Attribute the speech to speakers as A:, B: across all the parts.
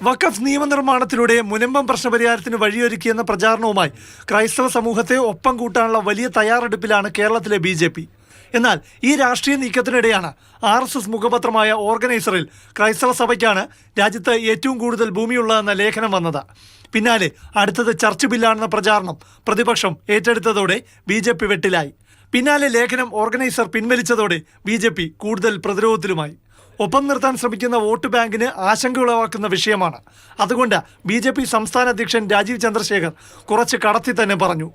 A: വഖഫ് നിയമനിർമ്മാണത്തിലൂടെ മുനമ്പം പ്രശ്നപരിഹാരത്തിന് വഴിയൊരുക്കിയെന്ന പ്രചാരണവുമായി ക്രൈസ്തവ സമൂഹത്തെ ഒപ്പം കൂട്ടാനുള്ള വലിയ തയ്യാറെടുപ്പിലാണ് കേരളത്തിലെ BJP. എന്നാൽ ഈ രാഷ്ട്രീയ നീക്കത്തിനിടെയാണ് RSS മുഖപത്രമായ ഓർഗനൈസറിൽ ക്രൈസ്തവ സഭയ്ക്കാണ് രാജ്യത്ത് ഏറ്റവും കൂടുതൽ ഭൂമിയുള്ളതെന്ന ലേഖനം വന്നത്. പിന്നാലെ അടുത്തത് ചർച്ച് ബില്ലാണെന്ന പ്രചാരണം പ്രതിപക്ഷം ഏറ്റെടുത്തതോടെ BJP വെട്ടിലായി. പിന്നാലെ ലേഖനം ഓർഗനൈസർ പിൻവലിച്ചതോടെ BJP കൂടുതൽ പ്രതിരോധത്തിലുമായി. ഒപ്പം നിർത്താൻ ശ്രമിക്കുന്ന വോട്ട് ബാങ്കിന് ആശങ്ക ഉളവാക്കുന്ന വിഷയമാണ്. അതുകൊണ്ട് BJP സംസ്ഥാന അധ്യക്ഷൻ രാജീവ് ചന്ദ്രശേഖർ കുറച്ച് കടത്തി തന്നെ പറഞ്ഞു,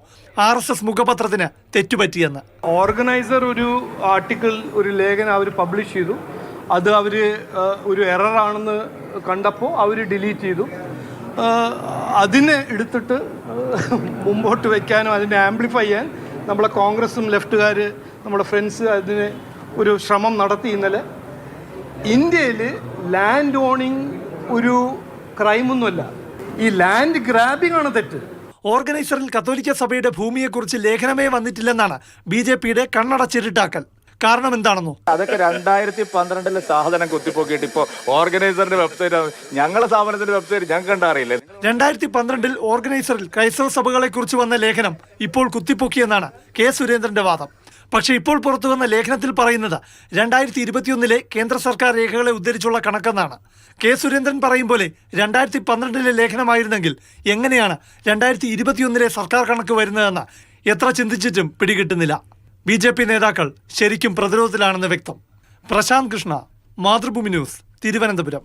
A: RSS മുഖപത്രത്തിന് തെറ്റുപറ്റിയെന്ന്.
B: ഓർഗനൈസർ ഒരു ആർട്ടിക്കിൾ, ഒരു ലേഖനം അവർ പബ്ലിഷ് ചെയ്തു. അത് അവർ ഒരു എററാണെന്ന് കണ്ടപ്പോൾ അവർ ഡിലീറ്റ് ചെയ്തു. അതിനെ എടുത്തിട്ട് മുമ്പോട്ട് വയ്ക്കാനും അതിനെ ആംപ്ലിഫൈ ചെയ്യാൻ നമ്മളെ കോൺഗ്രസും ലെഫ്റ്റുകാർ, നമ്മുടെ ഫ്രണ്ട്സ് അതിന് ഒരു ശ്രമം നടത്തി. ഇന്നലെ ഇന്ത്യയിൽ ലാൻഡ് ഓണിങ് ഒരു ക്രൈമൊന്നുമല്ല, ഈ ലാൻഡ് ഗ്രാബിംഗ് ആണ് തെറ്റ്.
A: ഓർഗനൈസറിൽ കത്തോലിക്ക സഭയുടെ ഭൂമിയെക്കുറിച്ച് ലേഖനമേ വന്നിട്ടില്ലെന്നാണ് BJPയുടെ കണ്ണടച്ചിരുട്ടാക്കൽ. കാരണം എന്താണെന്നോ?
C: അതൊക്കെ 2012 സാധനം കുത്തിപ്പോക്കിയിട്ട് ഇപ്പോൾ ഓർഗനൈസറിന്റെ വെബ്സൈറ്റ്, ഞങ്ങളുടെ സ്ഥാപനത്തിന്റെ വെബ്സൈറ്റ് ഞങ്ങൾക്ക് കണ്ടറിയില്ല.
A: 2012 ഓർഗനൈസറിൽ ക്രൈസ്തവ സഭകളെ കുറിച്ച് വന്ന ലേഖനം ഇപ്പോൾ കുത്തിപ്പൊക്കിയെന്നാണ് K. സുരേന്ദ്രന്റെ വാദം. പക്ഷേ ഇപ്പോൾ പുറത്തു വന്ന ലേഖനത്തിൽ പറയുന്നത് 2021 കേന്ദ്ര സർക്കാർ രേഖകളെ ഉദ്ധരിച്ചുള്ള കണക്കെന്നാണ്. K. സുരേന്ദ്രൻ പറയും പോലെ 2012 ലേഖനമായിരുന്നെങ്കിൽ എങ്ങനെയാണ് 2021 സർക്കാർ കണക്ക് വരുന്നതെന്ന് എത്ര ചിന്തിച്ചിട്ടും പിടികിട്ടുന്നില്ല. BJP നേതാക്കൾ ശരിക്കും പ്രതിരോധത്തിലാണെന്ന് വ്യക്തം. പ്രശാന്ത് കൃഷ്ണ, മാതൃഭൂമി ന്യൂസ്, തിരുവനന്തപുരം.